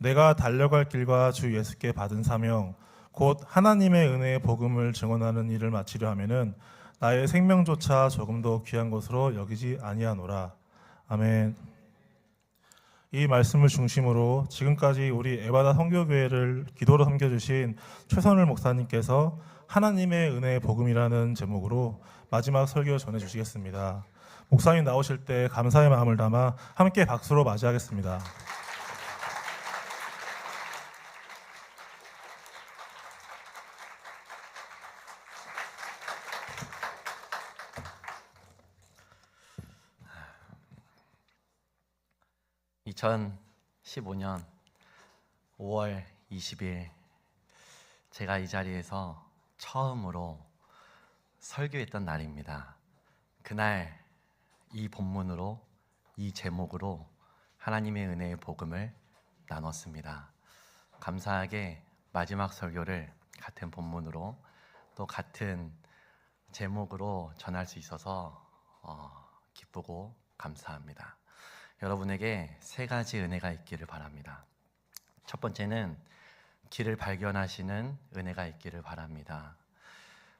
내가 달려갈 길과 주 예수께 받은 사명, 곧 하나님의 은혜의 복음을 증언하는 일을 마치려 하면은 나의 생명조차 조금 더 귀한 것으로 여기지 아니하노라. 아멘. 이 말씀을 중심으로 지금까지 우리 에바다 선교교회를 기도로 섬겨주신 최선을 목사님께서 하나님의 은혜의 복음이라는 제목으로 마지막 설교 전해주시겠습니다. 목사님 나오실 때 감사의 마음을 담아 함께 박수로 맞이하겠습니다. 2015년 5월 20일 제가 이 자리에서 처음으로 설교했던 날입니다. 그날 이 본문으로, 이 제목으로 하나님의 은혜의 복음을 나눴습니다. 감사하게 마지막 설교를 같은 본문으로 또 같은 제목으로 전할 수 있어서 기쁘고 감사합니다. 여러분에게 세 가지 은혜가 있기를 바랍니다. 첫 번째는 길을 발견하시는 은혜가 있기를 바랍니다.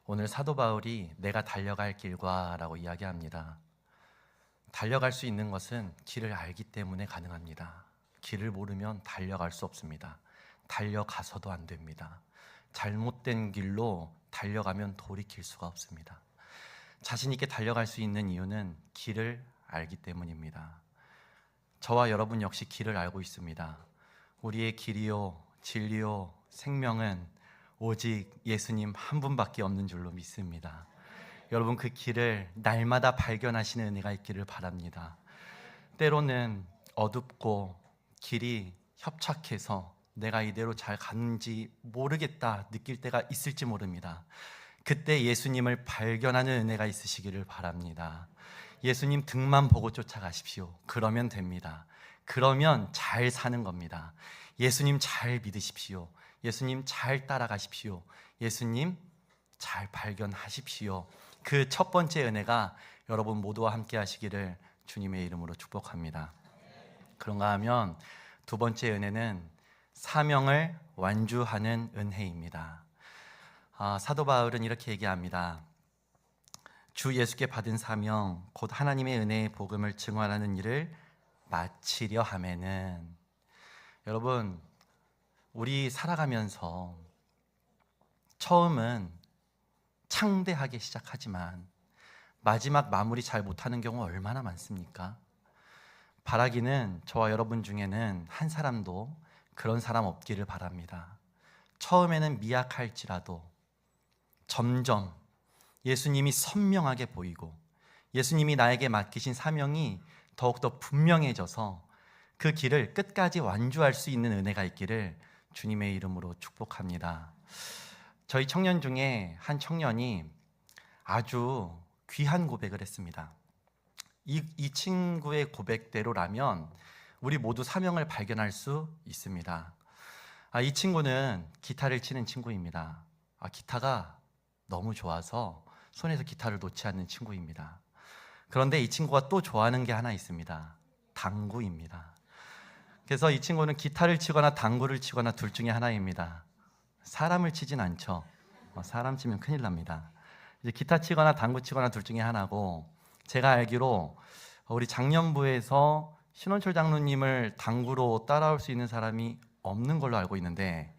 오늘 사도 바울이 내가 달려갈 길과 라고 이야기합니다. 달려갈 수 있는 것은 길을 알기 때문에 가능합니다. 길을 모르면 달려갈 수 없습니다. 달려가서도 안 됩니다. 잘못된 길로 달려가면 돌이킬 수가 없습니다. 자신 있게 달려갈 수 있는 이유는 길을 알기 때문입니다. 저와 여러분 역시 길을 알고 있습니다. 우리의 길이요, 진리요, 생명은 오직 예수님 한 분밖에 없는 줄로 믿습니다. 여러분 그 길을 날마다 발견하시는 은혜가 있기를 바랍니다. 때로는 어둡고 길이 협착해서 내가 이대로 잘 가는지 모르겠다 느낄 때가 있을지 모릅니다. 그때 예수님을 발견하는 은혜가 있으시기를 바랍니다. 예수님 등만 보고 쫓아가십시오. 그러면 됩니다. 그러면 잘 사는 겁니다. 예수님 잘 믿으십시오. 예수님 잘 따라가십시오. 예수님 잘 발견하십시오. 그 첫 번째 은혜가 여러분 모두와 함께 하시기를 주님의 이름으로 축복합니다. 그런가 하면 두 번째 은혜는 사명을 완주하는 은혜입니다. 사도 바울은 이렇게 얘기합니다. 주 예수께 받은 사명, 곧 하나님의 은혜의 복음을 증언하는 일을 마치려 하면은, 여러분 우리 살아가면서 처음은 창대하게 시작하지만 마지막 마무리 잘 못하는 경우 얼마나 많습니까? 바라기는 저와 여러분 중에는 한 사람도 그런 사람 없기를 바랍니다. 처음에는 미약할지라도 점점 예수님이 선명하게 보이고 예수님이 나에게 맡기신 사명이 더욱더 분명해져서 그 길을 끝까지 완주할 수 있는 은혜가 있기를 주님의 이름으로 축복합니다. 저희 청년 중에 한 청년이 아주 귀한 고백을 했습니다. 이 친구의 고백대로라면 우리 모두 사명을 발견할 수 있습니다. 이 친구는 기타를 치는 친구입니다. 기타가 너무 좋아서 손에서 기타를 놓지 않는 친구입니다. 그런데 이 친구가 또 좋아하는 게 하나 있습니다. 당구입니다. 그래서 이 친구는 기타를 치거나 당구를 치거나 둘 중에 하나입니다. 사람을 치진 않죠. 사람 치면 큰일 납니다. 이제 기타 치거나 당구 치거나 둘 중에 하나고, 제가 알기로 우리 장년부에서 신원철 장로님을 당구로 따라올 수 있는 사람이 없는 걸로 알고 있는데,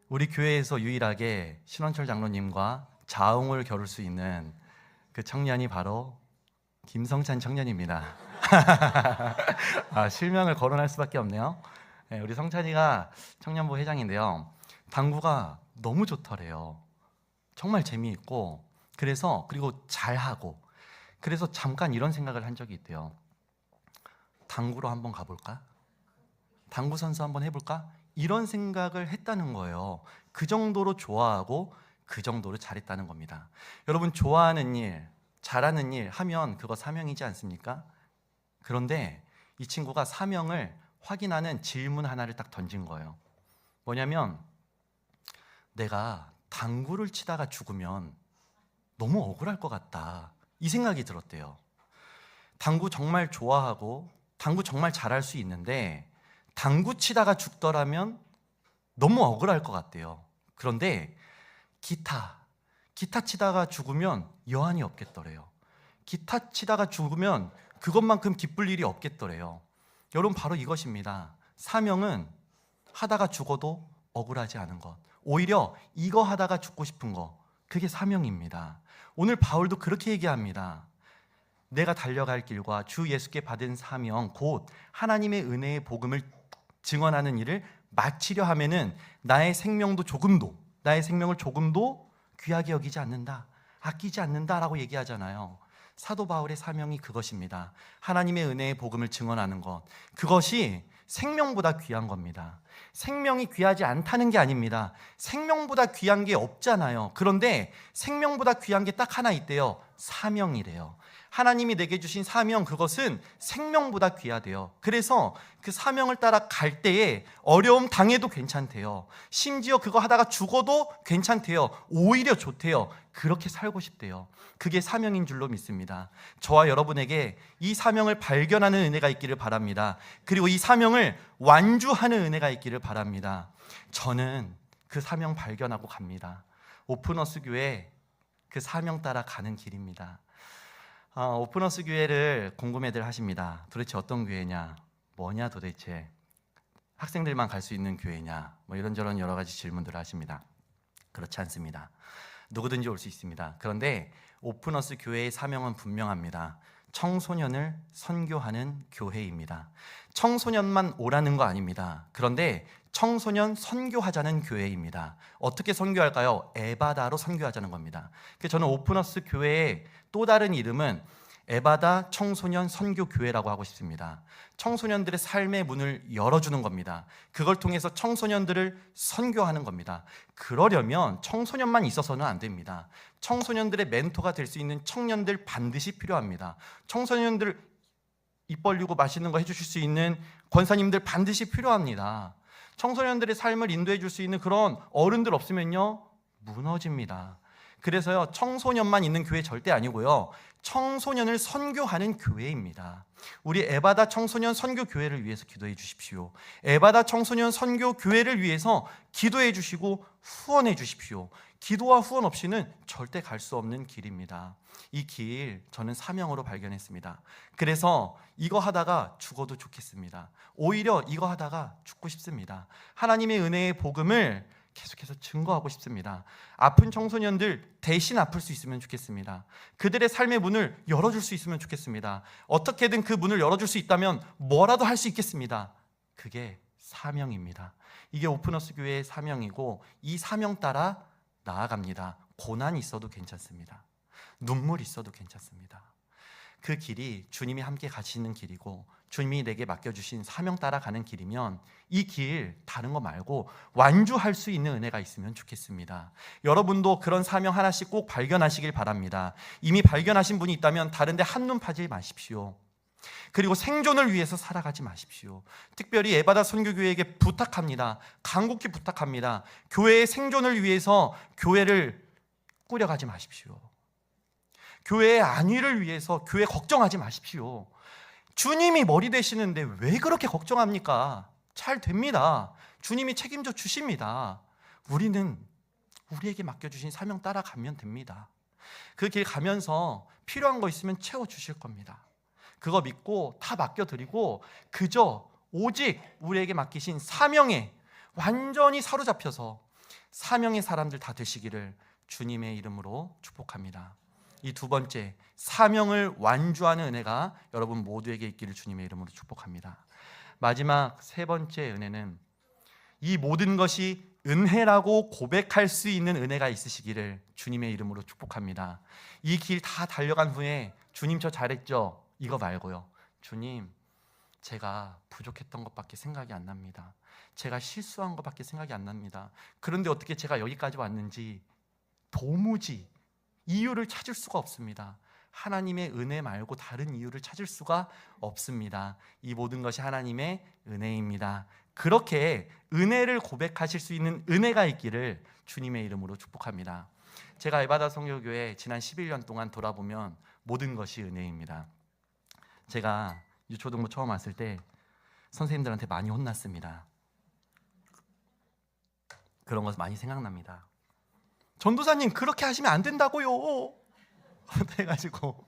우리 교회에서 유일하게 신원철 장로님과 자웅을 겨룰 수 있는 그 청년이 바로 김성찬 청년입니다. 실명을 거론할 수밖에 없네요. 우리 성찬이가 청년부 회장인데요, 당구가 너무 좋더래요. 정말 재미있고, 그리고 잘하고, 그래서 잠깐 이런 생각을 한 적이 있대요. 당구로 한번 가볼까? 당구 선수 한번 해볼까? 이런 생각을 했다는 거예요. 그 정도로 좋아하고 그 정도로 잘했다는 겁니다. 여러분, 좋아하는 일, 잘하는 일 하면 그거 사명이지 않습니까? 그런데 이 친구가 사명을 확인하는 질문 하나를 딱 던진 거예요. 뭐냐면, 내가 당구를 치다가 죽으면 너무 억울할 것 같다, 이 생각이 들었대요. 당구 정말 좋아하고 당구 정말 잘할 수 있는데 당구 치다가 죽더라면 너무 억울할 것 같대요. 그런데 기타 치다가 죽으면 여한이 없겠더래요. 기타 치다가 죽으면 그것만큼 기쁠 일이 없겠더래요. 여러분, 바로 이것입니다. 사명은 하다가 죽어도 억울하지 않은 것, 오히려 이거 하다가 죽고 싶은 거, 그게 사명입니다. 오늘 바울도 그렇게 얘기합니다. 내가 달려갈 길과 주 예수께 받은 사명, 곧 하나님의 은혜의 복음을 증언하는 일을 마치려 하면은 나의 생명을 조금도 귀하게 여기지 않는다, 아끼지 않는다라고 얘기하잖아요. 사도 바울의 사명이 그것입니다. 하나님의 은혜의 복음을 증언하는 것, 그것이 생명보다 귀한 겁니다. 생명이 귀하지 않다는 게 아닙니다. 생명보다 귀한 게 없잖아요. 그런데 생명보다 귀한 게 딱 하나 있대요. 사명이래요. 하나님이 내게 주신 사명, 그것은 생명보다 귀하대요. 그래서 그 사명을 따라 갈 때에 어려움 당해도 괜찮대요. 심지어 그거 하다가 죽어도 괜찮대요. 오히려 좋대요. 그렇게 살고 싶대요. 그게 사명인 줄로 믿습니다. 저와 여러분에게 이 사명을 발견하는 은혜가 있기를 바랍니다. 그리고 이 사명을 완주하는 은혜가 있기를 바랍니다. 저는 그 사명 발견하고 갑니다. 오픈어스 교회 그 사명 따라 가는 길입니다. 오픈어스 교회를 궁금해들 하십니다. 도대체 어떤 교회냐? 뭐냐 도대체? 학생들만 갈 수 있는 교회냐? 뭐 이런저런 여러 가지 질문들을 하십니다. 그렇지 않습니다. 누구든지 올 수 있습니다. 그런데 오픈어스 교회의 사명은 분명합니다. 청소년을 선교하는 교회입니다. 청소년만 오라는 거 아닙니다. 그런데 청소년 선교하자는 교회입니다. 어떻게 선교할까요? 에바다로 선교하자는 겁니다. 그래서 저는 오픈어스 교회의 또 다른 이름은 에바다 청소년 선교교회라고 하고 싶습니다. 청소년들의 삶의 문을 열어주는 겁니다. 그걸 통해서 청소년들을 선교하는 겁니다. 그러려면 청소년만 있어서는 안 됩니다. 청소년들의 멘토가 될 수 있는 청년들 반드시 필요합니다. 청소년들 입 벌리고 맛있는 거 해주실 수 있는 권사님들 반드시 필요합니다. 청소년들의 삶을 인도해 줄 수 있는 그런 어른들 없으면요, 무너집니다. 그래서요, 청소년만 있는 교회 절대 아니고요, 청소년을 선교하는 교회입니다. 우리 에바다 청소년 선교 교회를 위해서 기도해 주십시오. 에바다 청소년 선교 교회를 위해서 기도해 주시고 후원해 주십시오. 기도와 후원 없이는 절대 갈 수 없는 길입니다. 이 길 저는 사명으로 발견했습니다. 그래서 이거 하다가 죽어도 좋겠습니다. 오히려 이거 하다가 죽고 싶습니다. 하나님의 은혜의 복음을 계속해서 증거하고 싶습니다. 아픈 청소년들 대신 아플 수 있으면 좋겠습니다. 그들의 삶의 문을 열어줄 수 있으면 좋겠습니다. 어떻게든 그 문을 열어줄 수 있다면 뭐라도 할 수 있겠습니다. 그게 사명입니다. 이게 오픈어스 교회의 사명이고, 이 사명 따라 나아갑니다. 고난이 있어도 괜찮습니다. 눈물이 있어도 괜찮습니다. 그 길이 주님이 함께 가시는 길이고 주님이 내게 맡겨주신 사명 따라 가는 길이면 이 길 다른 거 말고 완주할 수 있는 은혜가 있으면 좋겠습니다. 여러분도 그런 사명 하나씩 꼭 발견하시길 바랍니다. 이미 발견하신 분이 있다면 다른 데 한눈 파지 마십시오. 그리고 생존을 위해서 살아가지 마십시오. 특별히 에바다 선교교회에게 부탁합니다. 간곡히 부탁합니다. 교회의 생존을 위해서 교회를 꾸려가지 마십시오. 교회의 안위를 위해서 교회 걱정하지 마십시오. 주님이 머리 되시는데 왜 그렇게 걱정합니까? 잘 됩니다. 주님이 책임져 주십니다. 우리는 우리에게 맡겨주신 사명 따라가면 됩니다. 그 길 가면서 필요한 거 있으면 채워주실 겁니다. 그거 믿고 다 맡겨드리고 그저 오직 우리에게 맡기신 사명에 완전히 사로잡혀서 사명의 사람들 다 되시기를 주님의 이름으로 축복합니다. 이 두 번째, 사명을 완주하는 은혜가 여러분 모두에게 있기를 주님의 이름으로 축복합니다. 마지막 세 번째 은혜는 이 모든 것이 은혜라고 고백할 수 있는 은혜가 있으시기를 주님의 이름으로 축복합니다. 이 길 다 달려간 후에 주님 저 잘했죠? 이거 말고요. 주님, 제가 부족했던 것밖에 생각이 안 납니다. 제가 실수한 것밖에 생각이 안 납니다. 그런데 어떻게 제가 여기까지 왔는지 도무지 이유를 찾을 수가 없습니다. 하나님의 은혜 말고 다른 이유를 찾을 수가 없습니다. 이 모든 것이 하나님의 은혜입니다. 그렇게 은혜를 고백하실 수 있는 은혜가 있기를 주님의 이름으로 축복합니다. 제가 에바다 선교교회 지난 11년 동안 돌아보면 모든 것이 은혜입니다. 제가 유초등부 처음 왔을 때 선생님들한테 많이 혼났습니다. 그런 거 많이 생각납니다. 전도사님 그렇게 하시면 안 된다고요. 해가지고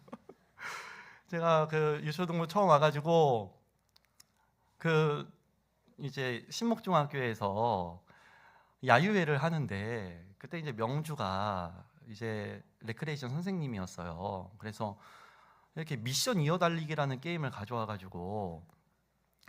제가 그 유초등부 처음 와가지고 그 이제 신목중학교에서 야유회를 하는데 그때 이제 명주가 이제 레크레이션 선생님이었어요. 그래서 이렇게 미션 이어달리기라는 게임을 가져와가지고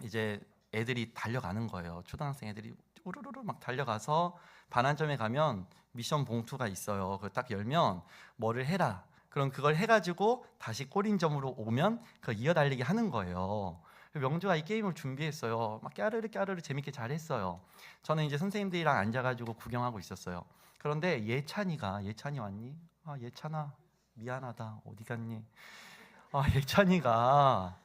이제 애들이 달려가는 거예요. 초등학생 애들이 우르르르 막 달려가서 반환점에 가면 미션 봉투가 있어요. 그걸 딱 열면 뭐를 해라. 그럼 그걸 해가지고 다시 꼬린점으로 오면 그 이어달리기 하는 거예요. 명주가 이 게임을 준비했어요. 막 까르르 까르르 재밌게 잘했어요. 저는 이제 선생님들이랑 앉아가지고 구경하고 있었어요. 그런데 예찬이 왔니? 아 예찬아 미안하다 어디 갔니? 아 예찬이가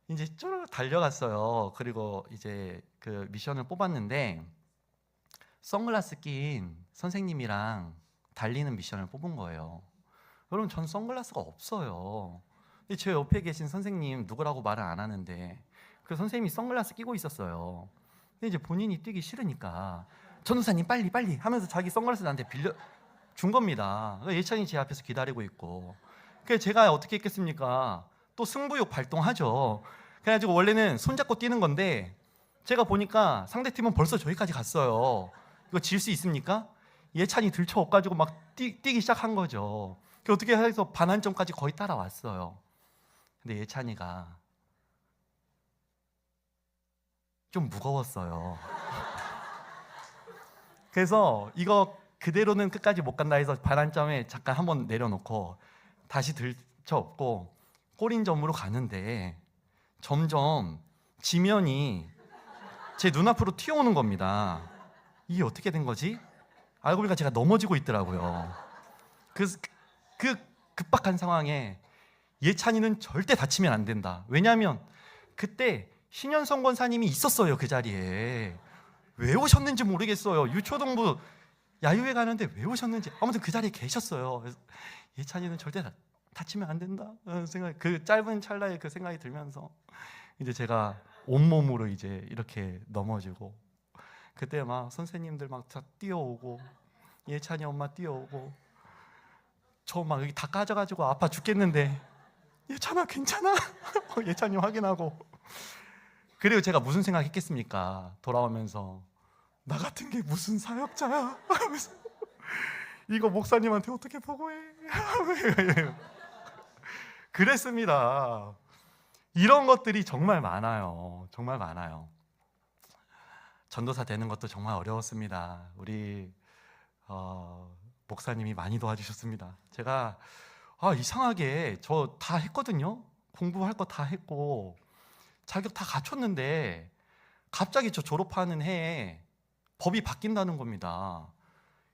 이제 쭉 달려갔어요. 그리고 이제 그 미션을 뽑았는데 선글라스 낀 선생님이랑 달리는 미션을 뽑은 거예요. 여러분 전 선글라스가 없어요. 근데 제 옆에 계신 선생님 누구라고 말을 안 하는데 그 선생님이 선글라스 끼고 있었어요. 근데 이제 본인이 뛰기 싫으니까 전도사님 빨리 빨리 하면서 자기 선글라스 나한테 빌려 준 겁니다. 예찬이 제 앞에서 기다리고 있고 그래서 제가 어떻게 했겠습니까? 또 승부욕 발동하죠. 그래가지고 원래는 손잡고 뛰는 건데 제가 보니까 상대팀은 벌써 저기까지 갔어요. 이거 질 수 있습니까? 예찬이 들쳐 엎가지고 막 뛰기 시작한 거죠. 어떻게 해서 반환점까지 거의 따라왔어요. 근데 예찬이가 좀 무거웠어요. 그래서 이거 그대로는 끝까지 못 간다 해서 반환점에 잠깐 한번 내려놓고 다시 들쳐 엎고 꼬린점으로 가는데 점점 지면이 제 눈앞으로 튀어오는 겁니다. 이게 어떻게 된 거지? 알고 보니까 제가 넘어지고 있더라고요. 그 급박한 상황에 예찬이는 절대 다치면 안 된다. 왜냐하면 그때 신현성 권사님이 있었어요. 그 자리에. 왜 오셨는지 모르겠어요. 유초등부 야유회 가는데 왜 오셨는지 아무튼 그 자리에 계셨어요. 그래서 예찬이는 절대 다치면 안 된다 생각, 그 짧은 찰나에 그 생각이 들면서 이제 제가 온몸으로 이제 이렇게 넘어지고 그때 막 선생님들 막 다 뛰어오고 예찬이 엄마 뛰어오고 저 막 여기 다 까져가지고 아파 죽겠는데 예찬아 괜찮아? 예찬이 확인하고 그리고 제가 무슨 생각했겠습니까? 돌아오면서 나 같은 게 무슨 사역자야? 하면서 이거 목사님한테 어떻게 보고해? 그랬습니다. 이런 것들이 정말 많아요. 정말 많아요. 전도사 되는 것도 정말 어려웠습니다. 우리 목사님이 많이 도와주셨습니다. 제가 이상하게 저 다 했거든요. 공부할 거 다 했고 자격 다 갖췄는데 갑자기 저 졸업하는 해에 법이 바뀐다는 겁니다.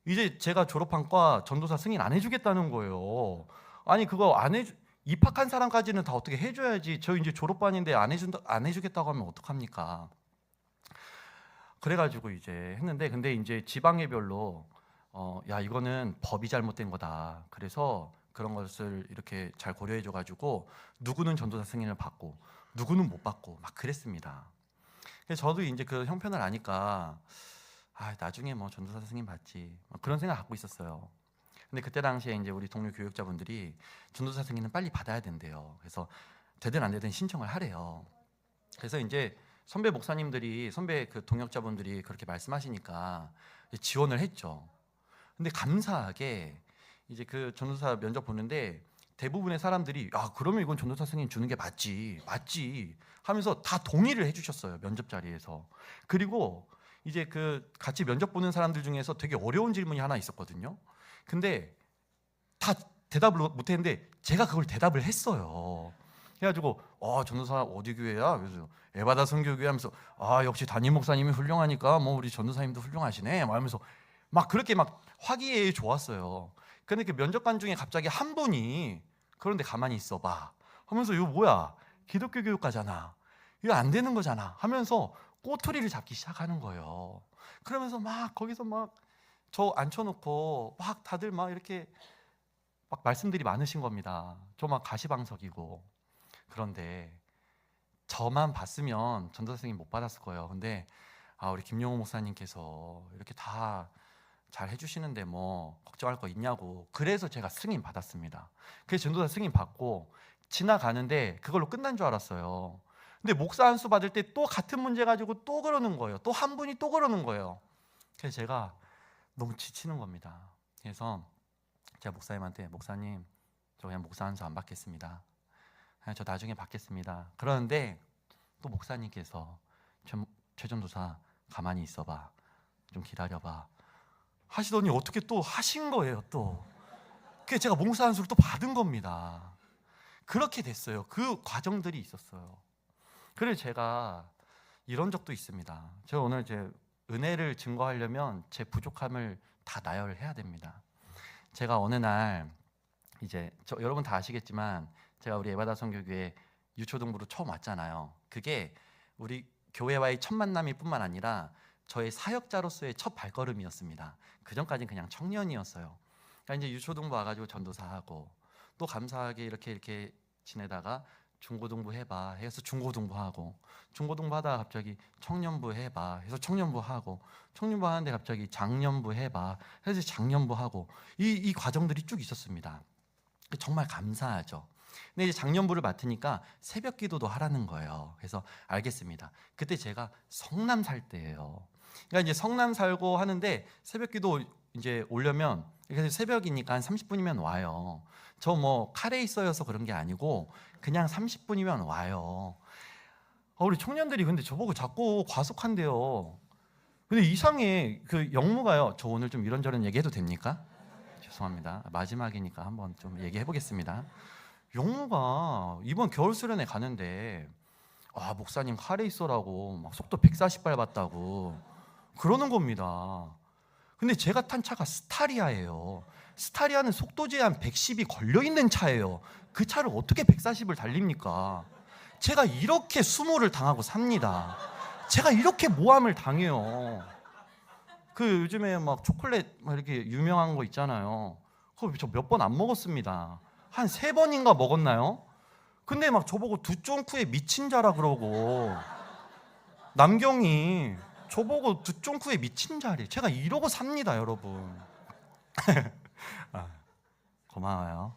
이제 제가 졸업한 과 전도사 승인 안 해주겠다는 거예요. 아니 그거 입학한 사람까지는 다 어떻게 해줘야지. 저 이제 졸업반인데 안 해주겠다고 하면 어떡합니까? 그래가지고 이제 했는데 근데 이제 지방예별로 야 이거는 법이 잘못된 거다. 그래서 그런 것을 이렇게 잘 고려해줘가지고 누구는 전도사 승인을 받고 누구는 못 받고 막 그랬습니다. 그래서 저도 이제 그 형편을 아니까 나중에 뭐 전도사 승인 받지 그런 생각 갖고 있었어요. 근데 그때 당시에 이제 우리 동료 교육자분들이 전도사 승인은 빨리 받아야 된대요. 그래서 되든 안 되든 신청을 하래요. 그래서 이제 선배 목사님들이 선배 그 동역자분들이 그렇게 말씀하시니까 지원을 했죠. 근데 감사하게 이제 그 전도사 면접 보는데 대부분의 사람들이 그러면 이건 전도사 승인 주는 게 맞지 하면서 다 동의를 해주셨어요. 면접 자리에서. 그리고 이제 그 같이 면접 보는 사람들 중에서 되게 어려운 질문이 하나 있었거든요. 근데 다 대답을 못했는데 제가 그걸 대답을 했어요. 그래가지고 전도사 어디 교회야? 그래서 에바다 선교교회 하면서 역시 담임 목사님이 훌륭하니까 뭐 우리 전도사님도 훌륭하시네 하면서 막 그렇게 막 화기애애 좋았어요. 근데 그 면접관 중에 갑자기 한 분이 그런데 가만히 있어봐 하면서 이거 뭐야 기독교 교육과잖아 이거 안 되는 거잖아 하면서 꼬투리를 잡기 시작하는 거예요. 그러면서 막 거기서 막 저 앉혀놓고 막 다들 막 이렇게 막 말씀들이 많으신 겁니다. 저 막 가시방석이고. 그런데 저만 봤으면 전도사 선생님 못 받았을 거예요. 근데 우리 김용호 목사님께서 이렇게 다 잘 해주시는데 뭐 걱정할 거 있냐고, 그래서 제가 승인 받았습니다. 그래서 전도사 승인 받고 지나가는데 그걸로 끝난 줄 알았어요. 근데 목사 안수 받을 때 또 같은 문제 가지고 또 그러는 거예요. 또 한 분이 또 그러는 거예요. 그래서 제가 너무 지치는 겁니다. 그래서 제가 목사님한테, 목사님 저 그냥 목사 안수 안 받겠습니다. 그냥 저 나중에 받겠습니다. 그러는데 또 목사님께서 최전도사 가만히 있어봐, 좀 기다려봐 하시더니 어떻게 또 하신 거예요. 또 그래서 제가 목사 안수를 또 받은 겁니다. 그렇게 됐어요. 그 과정들이 있었어요. 그래서 제가 이런 적도 있습니다. 제가 오늘 제 은혜를 증거하려면 제 부족함을 다 나열해야 됩니다. 제가 어느 날 이제 여러분 다 아시겠지만 제가 우리 에바다 선교교회 유초등부로 처음 왔잖아요. 그게 우리 교회와의 첫 만남일 뿐만 아니라 저의 사역자로서의 첫 발걸음이었습니다. 그 전까지는 그냥 청년이었어요. 그러니까 이제 유초등부 와가지고 전도사하고 또 감사하게 이렇게 지내다가 중고등부 해봐 해서 중고등부하고, 중고등부 하다가 갑자기 청년부 해봐 해서 청년부 하고, 청년부 하는데 갑자기 장년부 해봐 해서 장년부 하고, 이 과정들이 쭉 있었습니다. 정말 감사하죠. 근데 이제 장년부를 맡으니까 새벽 기도도 하라는 거예요. 그래서 알겠습니다. 그때 제가 성남 살 때예요. 그러니까 이제 성남 살고 하는데 새벽 기도 이제 오려면, 그래서 새벽이니까 한 30분이면 와요. 저 뭐 칼에 있어서 그런 게 아니고 그냥 30분이면 와요. 우리 청년들이 근데 저보고 자꾸 과속한대요. 근데 이상해. 그 영무가요. 저 오늘 좀 이런저런 얘기해도 됩니까? 죄송합니다. 마지막이니까 한번 좀 얘기해 보겠습니다. 영무가 이번 겨울 수련회 가는데 목사님 칼에 있어라고 막 속도 140 밟았다고 그러는 겁니다. 근데 제가 탄 차가 스타리아예요. 스타리아는 속도 제한 110이 걸려있는 차예요. 그 차를 어떻게 140을 달립니까? 제가 이렇게 수모를 당하고 삽니다. 제가 이렇게 모함을 당해요. 그 요즘에 막 초콜릿 막 이렇게 유명한 거 있잖아요. 그거 저 몇 번 안 먹었습니다. 한 3번인가 먹었나요? 근데 막 저보고 두 쫑쿠에 미친 자라 그러고, 남경이 저보고 두 쫑쿠에 미친 자리. 제가 이러고 삽니다, 여러분. 고마워요.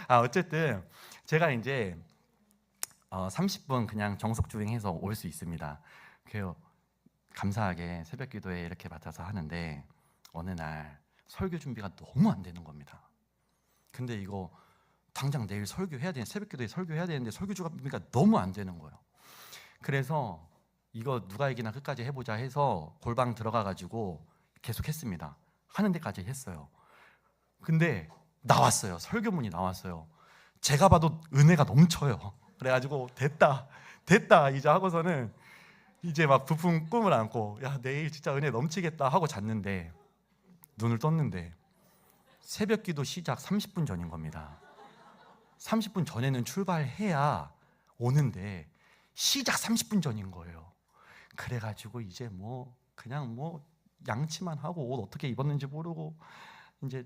어쨌든 제가 이제 30분 그냥 정석 주행해서 올 수 있습니다. 그래요. 감사하게 새벽 기도에 이렇게 맡아서 하는데 어느 날 설교 준비가 너무 안 되는 겁니다. 근데 이거 당장 내일 설교해야 되는, 새벽 기도에 설교해야 되는데 설교 준비가 너무 안 되는 거예요. 그래서 이거 누가 이기나 끝까지 해보자 해서 골방 들어가 가지고 계속 했습니다. 하는 데까지 했어요. 근데 나왔어요. 설교문이 나왔어요. 제가 봐도 은혜가 넘쳐요. 그래가지고 됐다 이제 하고서는 이제 막 부푼 꿈을 안고 내일 진짜 은혜 넘치겠다 하고 잤는데, 눈을 떴는데 새벽 기도 시작 30분 전인 겁니다. 30분 전에는 출발해야 오는데 시작 30분 전인 거예요. 그래가지고 이제 그냥 양치만 하고 옷 어떻게 입었는지 모르고 이제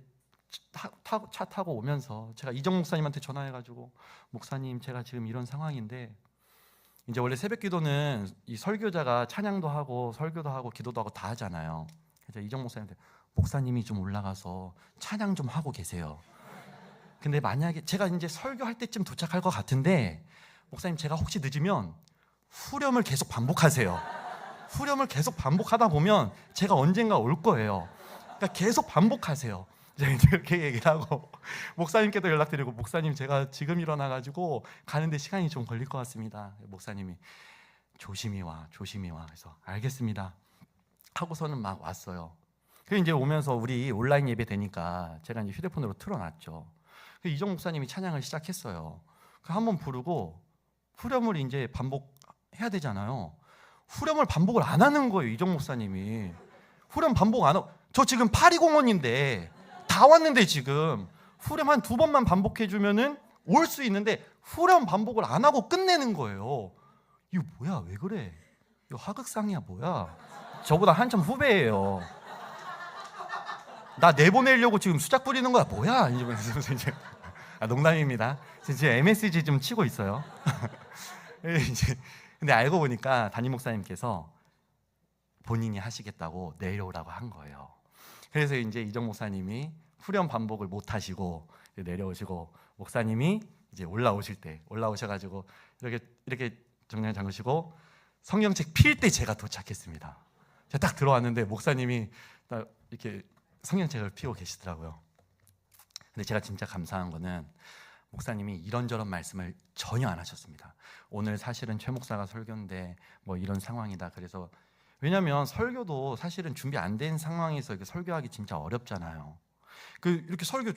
차 타고 오면서 제가 이정 목사님한테 전화해가지고, 목사님 제가 지금 이런 상황인데, 이제 원래 새벽 기도는 이 설교자가 찬양도 하고 설교도 하고 기도도 하고 다 하잖아요. 그래서 이정 목사님한테, 목사님이 좀 올라가서 찬양 좀 하고 계세요. 근데 만약에 제가 이제 설교할 때쯤 도착할 것 같은데, 목사님 제가 혹시 늦으면 후렴을 계속 반복하세요. 후렴을 계속 반복하다 보면 제가 언젠가 올 거예요. 그러니까 계속 반복하세요. 이렇게 얘기를 하고 목사님께도 연락드리고, 목사님 제가 지금 일어나가지고 가는데 시간이 좀 걸릴 것 같습니다. 목사님이 조심히 와 그래서 알겠습니다 하고서는 막 왔어요. 그리고 이제 오면서 우리 온라인 예배 되니까 제가 이제 휴대폰으로 틀어놨죠. 이정 목사님이 찬양을 시작했어요. 한번 부르고 후렴을 이제 반복해야 되잖아요. 후렴을 반복을 안 하는 거예요. 이정 목사님이 후렴 반복 안 하고, 저 지금 파리공원인데 다 왔는데 지금 후렴 한 2번만 반복해주면은 올 수 있는데 후렴 반복을 안 하고 끝내는 거예요. 이거 뭐야, 왜 그래? 이거 하극상이야 뭐야? 저보다 한참 후배예요. 나 내보내려고 지금 수작 부리는 거야 뭐야? 이러면서 이제 농담입니다. 지금 MSG 좀 치고 있어요. 근데 알고 보니까 담임 목사님께서 본인이 하시겠다고 내려오라고 한 거예요. 그래서 이제 이정 목사님이 후렴 반복을 못 하시고 내려오시고, 목사님이 이제 올라오셔가지고 이렇게 정장 잠그시고 성경책 필 때 제가 도착했습니다. 제가 딱 들어왔는데 목사님이 딱 이렇게 성경책을 피고 계시더라고요. 근데 제가 진짜 감사한 거는 목사님이 이런저런 말씀을 전혀 안 하셨습니다. 오늘 사실은 최 목사가 설교인데 뭐 이런 상황이다. 그래서 왜냐하면 설교도 사실은 준비 안 된 상황에서 이렇게 설교하기 진짜 어렵잖아요. 이렇게 설교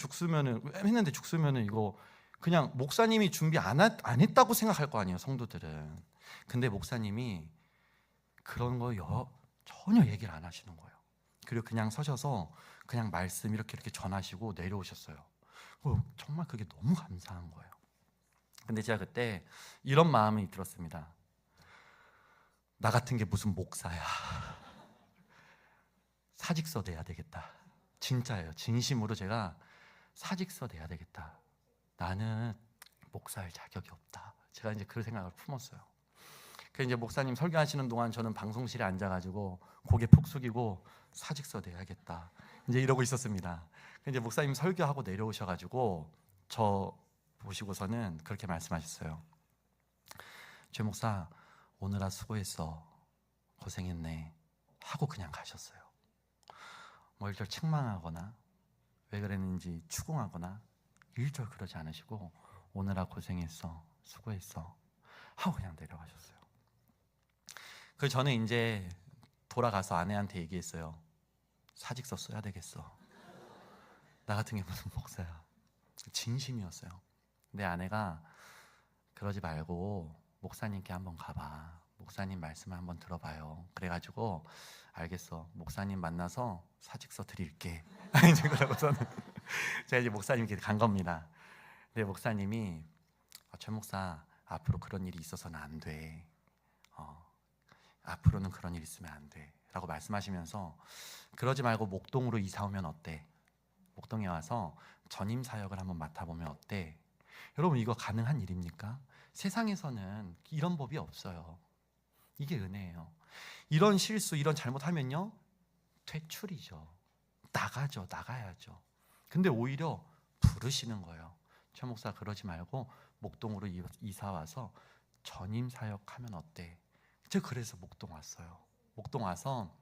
했는데 죽 쓰면은 이거 그냥 목사님이 준비 안 했다고 생각할 거 아니에요, 성도들은. 근데 목사님이 그런 거 전혀 얘기를 안 하시는 거예요. 그리고 그냥 서셔서 그냥 말씀 이렇게 전하시고 내려오셨어요. 정말 그게 너무 감사한 거예요. 근데 제가 그때 이런 마음이 들었습니다. 나 같은 게 무슨 목사야. 사직서 내야 되겠다. 진짜예요. 진심으로 제가 사직서 내야 되겠다. 나는 목사할 자격이 없다. 제가 이제 그 생각을 품었어요. 그래서 이제 목사님 설교하시는 동안 저는 방송실에 앉아가지고 고개 푹 숙이고 사직서 내야겠다. 이제 이러고 있었습니다. 이제 목사님 설교하고 내려오셔가지고 저 보시고서는 그렇게 말씀하셨어요. 최 목사, 오늘아 수고했어. 고생했네. 하고 그냥 가셨어요. 뭐 일절 책망하거나 왜 그랬는지 추궁하거나 일절 그러지 않으시고 오늘아 고생했어. 수고했어. 하고 그냥 내려가셨어요. 그래서 저는 이제 돌아가서 아내한테 얘기했어요. 사직서 써야 되겠어. 나 같은 게 무슨 목사야. 진심이었어요. 근데 아내가 그러지 말고 목사님께 한번 가봐. 목사님 말씀을 한번 들어봐요. 그래가지고 알겠어. 목사님 만나서 사직서 드릴게. 이제 그러고서는 제가 이제 목사님께 간 겁니다. 근데 목사님이 최 목사, 앞으로 그런 일이 있어서는 안 돼. 앞으로는 그런 일 있으면 안 돼. 라고 말씀하시면서 그러지 말고 목동으로 이사 오면 어때? 목동에 와서 전임 사역을 한번 맡아보면 어때? 여러분, 이거 가능한 일입니까? 세상에서는 이런 법이 없어요. 이게 은혜예요. 이런 실수, 이런 잘못하면요, 퇴출이죠. 나가야죠. 근데 오히려 부르시는 거예요. 최 목사, 그러지 말고 목동으로 이사 와서 전임 사역하면 어때? 제가 그래서 목동 왔어요. 목동 와서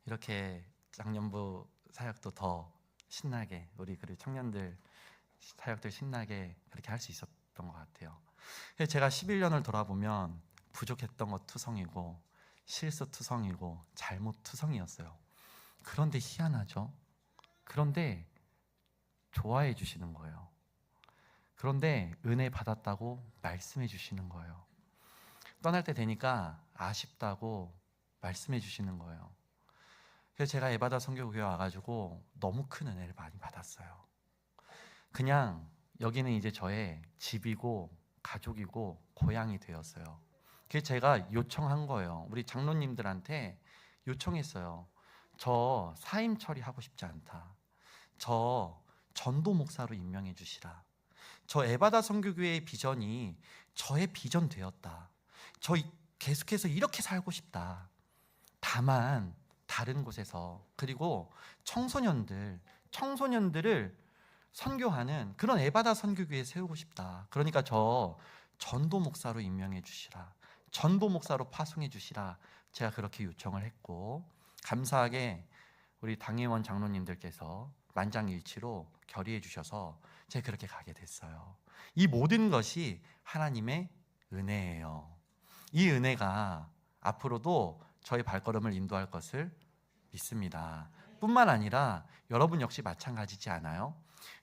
이렇게 장년부 사역도 더 신나게, 우리 그리고 청년들 사역들 신나게 그렇게 할 수 있었던 것 같아요. 제가 11년을 돌아보면 부족했던 것 투성이고 실수 투성이고 잘못 투성이었어요. 그런데 희한하죠. 그런데 좋아해 주시는 거예요. 그런데 은혜 받았다고 말씀해 주시는 거예요. 떠날 때 되니까 아쉽다고 말씀해 주시는 거예요. 그래서 제가 에바다 선교교회 와가지고 너무 큰 은혜를 많이 받았어요. 그냥 여기는 이제 저의 집이고 가족이고 고향이 되었어요. 그래서 제가 요청한 거예요. 우리 장로님들한테 요청했어요. 저 사임 처리하고 싶지 않다. 저 전도 목사로 임명해 주시라. 저 에바다 선교교회의 비전이 저의 비전 되었다. 저 계속해서 이렇게 살고 싶다. 다만 다른 곳에서, 그리고 청소년들을 선교하는 그런 에바다 선교교회 세우고 싶다. 그러니까 저 전도 목사로 임명해 주시라. 전도 목사로 파송해 주시라. 제가 그렇게 요청을 했고, 감사하게 우리 당회원 장로님들께서 만장일치로 결의해 주셔서 제가 그렇게 가게 됐어요. 이 모든 것이 하나님의 은혜예요. 이 은혜가 앞으로도 저희 발걸음을 인도할 것을 믿습니다. 뿐만 아니라 여러분 역시 마찬가지지 않아요?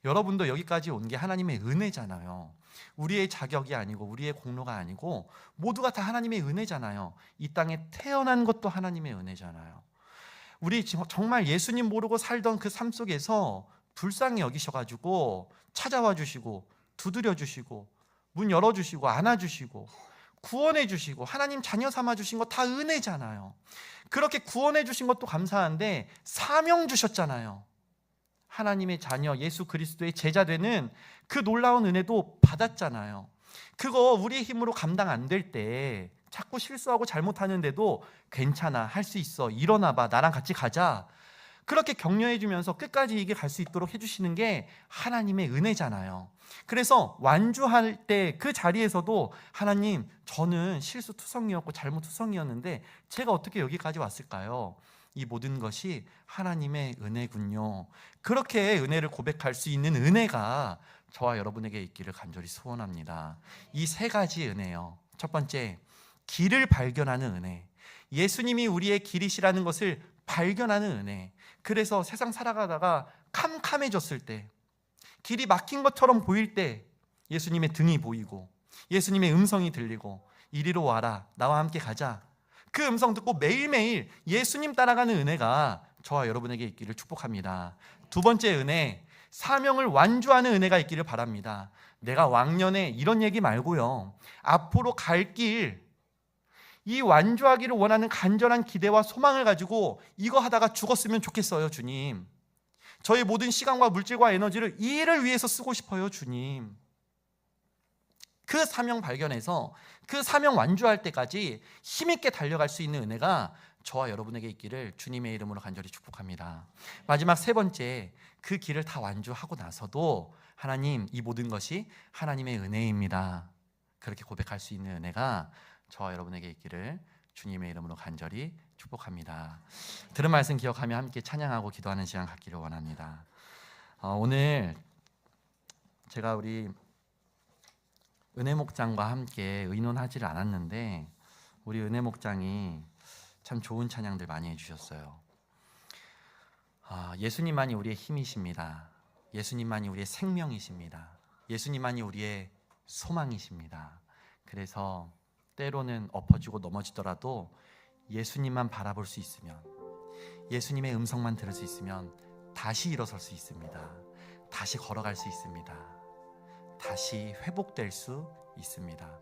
여러분도 여기까지 온 게 하나님의 은혜잖아요. 우리의 자격이 아니고 우리의 공로가 아니고 모두가 다 하나님의 은혜잖아요. 이 땅에 태어난 것도 하나님의 은혜잖아요. 우리 정말 예수님 모르고 살던 그 삶 속에서 불쌍히 여기셔가지고 찾아와 주시고 두드려 주시고 문 열어주시고 안아주시고 구원해 주시고 하나님 자녀 삼아 주신 거 다 은혜잖아요. 그렇게 구원해 주신 것도 감사한데 사명 주셨잖아요. 하나님의 자녀 예수 그리스도의 제자 되는 그 놀라운 은혜도 받았잖아요. 그거 우리의 힘으로 감당 안 될 때 자꾸 실수하고 잘못하는데도 괜찮아, 할 수 있어, 일어나봐, 나랑 같이 가자, 그렇게 격려해 주면서 끝까지 이게 갈 수 있도록 해주시는 게 하나님의 은혜잖아요. 그래서 완주할 때 그 자리에서도 하나님, 저는 실수투성이었고 잘못투성이었는데 제가 어떻게 여기까지 왔을까요? 이 모든 것이 하나님의 은혜군요. 그렇게 은혜를 고백할 수 있는 은혜가 저와 여러분에게 있기를 간절히 소원합니다. 이 세 가지 은혜요. 첫 번째, 길을 발견하는 은혜. 예수님이 우리의 길이시라는 것을 발견하는 은혜. 그래서 세상 살아가다가 캄캄해졌을 때, 길이 막힌 것처럼 보일 때 예수님의 등이 보이고 예수님의 음성이 들리고 이리로 와라, 나와 함께 가자, 그 음성 듣고 매일매일 예수님 따라가는 은혜가 저와 여러분에게 있기를 축복합니다. 두 번째 은혜, 사명을 완주하는 은혜가 있기를 바랍니다. 내가 왕년에 이런 얘기 말고요, 앞으로 갈 길, 이 완주하기를 원하는 간절한 기대와 소망을 가지고 이거 하다가 죽었으면 좋겠어요. 주님, 저의 모든 시간과 물질과 에너지를 이 일을 위해서 쓰고 싶어요. 주님, 그 사명 발견해서 그 사명 완주할 때까지 힘있게 달려갈 수 있는 은혜가 저와 여러분에게 있기를 주님의 이름으로 간절히 축복합니다. 마지막 세 번째, 그 길을 다 완주하고 나서도 하나님, 이 모든 것이 하나님의 은혜입니다, 그렇게 고백할 수 있는 은혜가 저와 여러분에게 있기를 주님의 이름으로 간절히 축복합니다. 들은 말씀 기억하며 함께 찬양하고 기도하는 시간 갖기를 원합니다. 오늘 제가 우리 은혜 목장과 함께 의논하지를 않았는데 우리 은혜 목장이 참 좋은 찬양들 많이 해주셨어요. 예수님만이 우리의 힘이십니다. 예수님만이 우리의 생명이십니다. 예수님만이 우리의 소망이십니다. 그래서 때로는 엎어지고 넘어지더라도 예수님만 바라볼 수 있으면, 예수님의 음성만 들을 수 있으면 다시 일어설 수 있습니다. 다시 걸어갈 수 있습니다. 다시 회복될 수 있습니다.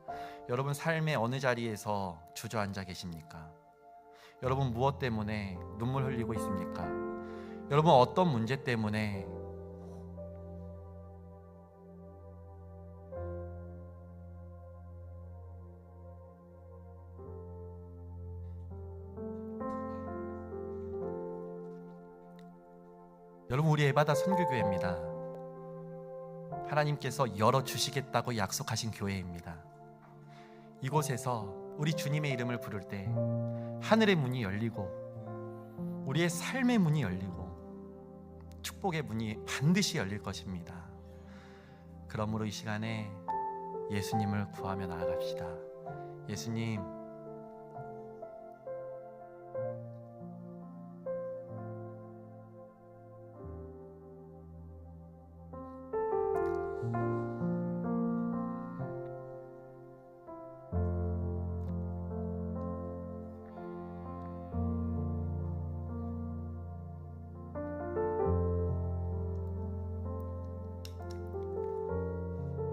여러분 삶의 어느 자리에서 주저앉아 계십니까? 여러분 무엇 때문에 눈물 흘리고 있습니까? 여러분 어떤 문제 때문에 여러분, 우리 에바다 선교교회입니다. 하나님께서 열어주시겠다고 약속하신 교회입니다. 이곳에서 우리 주님의 이름을 부를 때 하늘의 문이 열리고 우리의 삶의 문이 열리고 축복의 문이 반드시 열릴 것입니다. 그러므로 이 시간에 예수님을 구하며 나아갑시다. 예수님,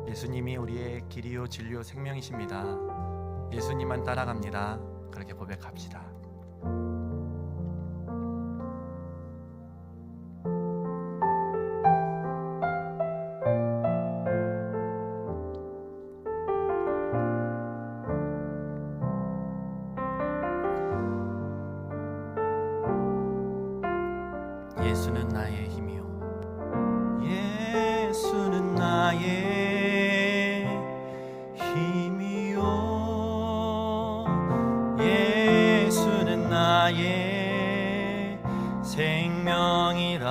예수님이 우리의 길이요 진리요 생명이십니다. 예수님만 따라갑니다. 그렇게 고백합시다. 예수는 나의 힘이요, 예수는 나의 나의 생명이라.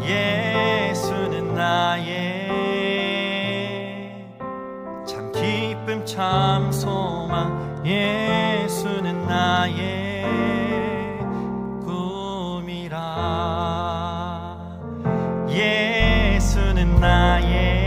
예수는 나의 참 기쁨 참 소망. 예수는 나의 꿈이라. 예수는 나의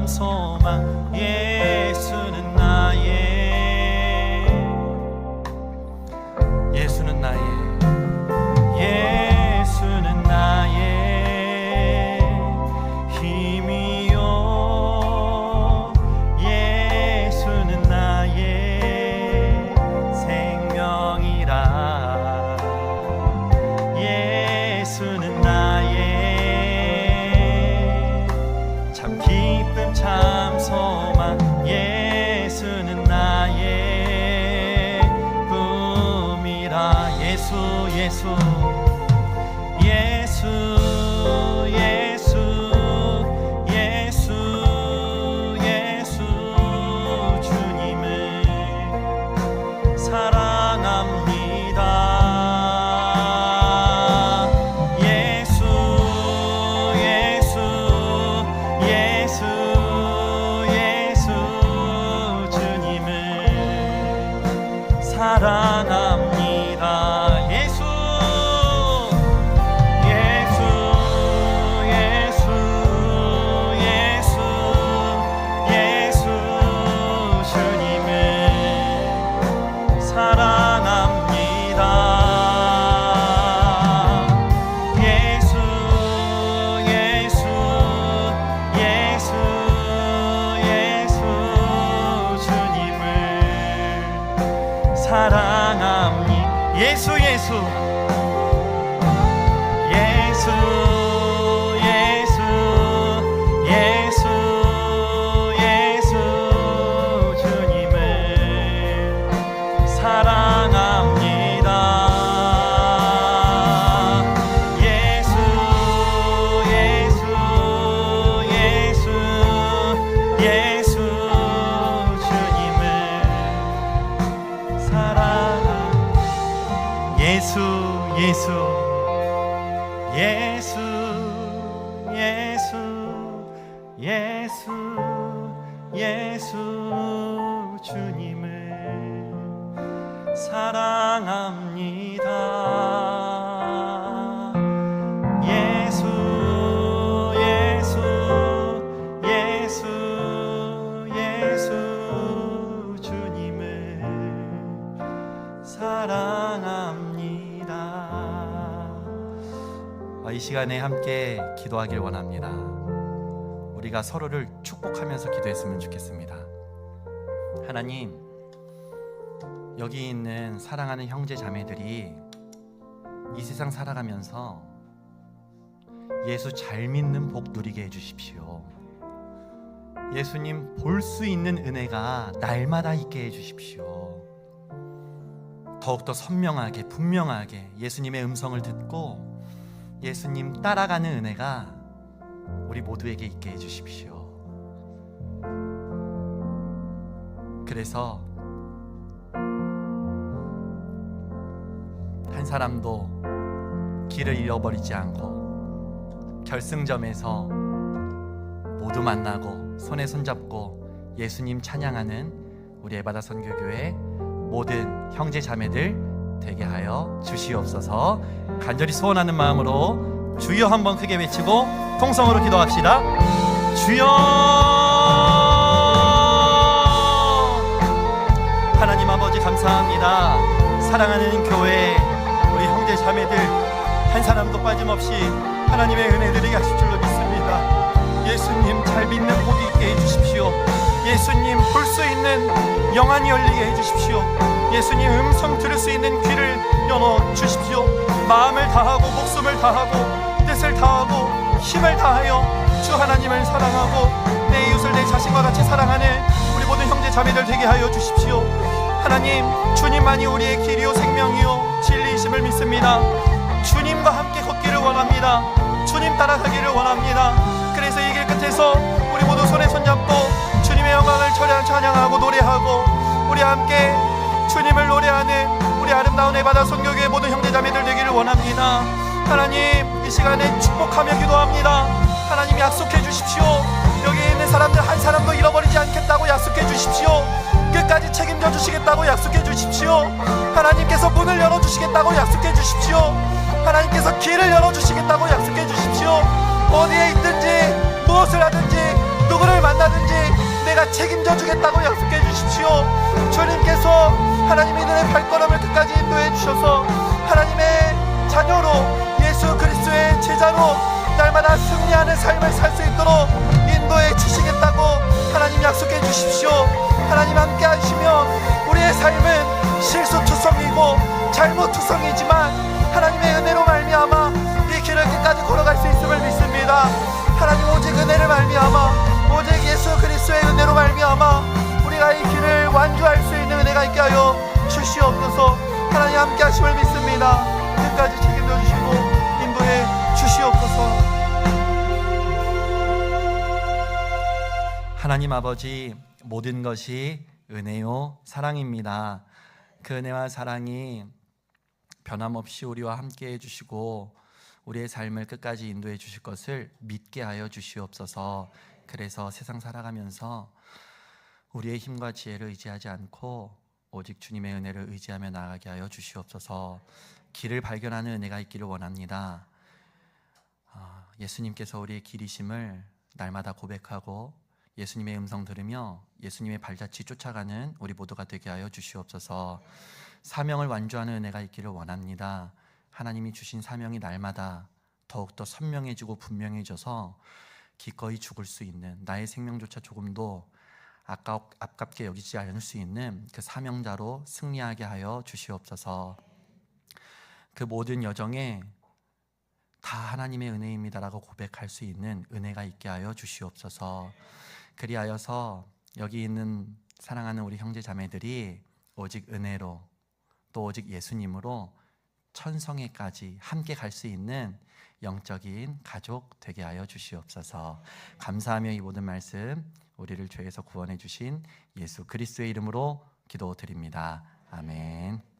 소망. 예수는 나의 예수 예수 예수 예수 예수 주님을 사랑합니다. 예수 예수 예수 예수 주님을 사랑합니다. 예수 예수 예수 예수 예수 주님을 사랑합니다. 예수 예수 예수 예수 주님을 사랑합니다. 예수 예수 예수 예수 예수 예수 주님을 사랑합니다. 예수 예수 예수 예수 주님을 사랑합니다. 예수 예수 예수 예수 예수 예수 주님을 사랑합니다. 예수 예수 예수 예수 주님을 사랑합니다. 이 시간에 함께 기도하길 원합니다. 우리가 서로를 축복하면서 기도했으면 좋겠습니다. 하나님, 여기 있는 사랑하는 형제 자매들이 이 세상 살아가면서 예수 잘 믿는 복 누리게 해주십시오. 예수님 볼 수 있는 은혜가 날마다 있게 해주십시오. 더욱더 선명하게 분명하게 예수님의 음성을 듣고 예수님 따라가는 은혜가 우리 모두에게 있게 해주십시오. 그래서 한 사람도 길을 잃어버리지 않고 결승점에서 모두 만나고 손에 손잡고 예수님 찬양하는 우리 에바다 선교교회 모든 형제 자매들 되게 하여 주시옵소서. 간절히 소원하는 마음으로 주여 한번 크게 외치고 통성으로 기도합시다. 주여. 하나님 아버지 감사합니다. 사랑하는 교회 우리 형제 자매들 한 사람도 빠짐없이 하나님의 은혜 드리게 하실 줄로 믿습니다. 예수님 잘 믿는 복이 있게 해주십시오. 예수님 볼 수 있는 영안이 열리게 해주십시오. 예수님 음성 들을 수 있는 귀를 열어주십시오. 마음을 다하고 목숨을 다하고 뜻을 다하고 힘을 다하여 주 하나님을 사랑하고 내 이웃을 내 자신과 같이 사랑하는 우리 모든 형제 자매들 되게 하여 주십시오. 하나님, 주님만이 우리의 길이요 생명이요 진리이심을 믿습니다. 주님과 함께 걷기를 원합니다. 주님 따라가기를 원합니다. 그래서 이 길 끝에서 우리 모두 손에 손잡고 주님의 영광을 찬양하고 노래하고 우리 함께 주님을 노래하는 우리 아름다운 에바다 선교교회 모든 형제자매들 되기를 원합니다. 하나님, 이 시간에 축복하며 기도합니다. 하나님 약속해 주십시오. 여기 있는 사람들 한 사람도 잃어버리지 않겠다고 약속해 주십시오. 끝까지 책임져 주시겠다고 약속해 주십시오. 하나님께서 문을 열어주시겠다고 약속해 주십시오. 하나님께서 길을 열어주시겠다고 약속해 주십시오. 어디에 있든지 무엇을 하든지 누구를 만나든지 내가 책임져 주겠다고 약속해 주십시오. 주님께서 하나님의 눈의 발걸음을 끝까지 인도해 주셔서 하나님의 자녀로 예수 그리스도의 제자로 날마다 승리하는 삶을 살 수 있도록 인도해 주시겠다고 하나님 약속해 주십시오. 하나님 함께 하시며 우리의 삶은 실수투성이고 잘못투성이지만 하나님의 은혜로 말미암아 이 길을 끝까지 걸어갈 수 있음을 믿습니다. 하나님, 오직 은혜를 말미암아 오직 예수 그리스도의 은혜로 말미암아 우리가 이 길을 완주할 수 있는 은혜가 있게 하여 주시옵소서. 하나님 함께 하심을 믿습니다. 끝까지 끝까지 책임져 주시고 인도해 주시옵소서. 하나님 아버지, 모든 것이 은혜요 사랑입니다. 그 은혜와 사랑이 변함없이 우리와 함께 해주시고 우리의 삶을 끝까지 인도해 주실 것을 믿게 하여 주시옵소서. 그래서 세상 살아가면서 우리의 힘과 지혜를 의지하지 않고 오직 주님의 은혜를 의지하며 나아가게 하여 주시옵소서. 길을 발견하는 은혜가 있기를 원합니다. 예수님께서 우리의 길이심을 날마다 고백하고 예수님의 음성 들으며 예수님의 발자취 쫓아가는 우리 모두가 되게 하여 주시옵소서. 사명을 완주하는 은혜가 있기를 원합니다. 하나님이 주신 사명이 날마다 더욱더 선명해지고 분명해져서 기꺼이 죽을 수 있는, 나의 생명조차 조금도 아깝게 여기지 않을 수 있는 그 사명자로 승리하게 하여 주시옵소서. 그 모든 여정에 다 하나님의 은혜입니다라고 고백할 수 있는 은혜가 있게 하여 주시옵소서. 그리하여서 여기 있는 사랑하는 우리 형제 자매들이 오직 은혜로 또 오직 예수님으로 천성에까지 함께 갈 수 있는 영적인 가족 되게 하여 주시옵소서. 감사하며 이 모든 말씀 우리를 죄에서 구원해 주신 예수 그리스도의 이름으로 기도드립니다. 아멘.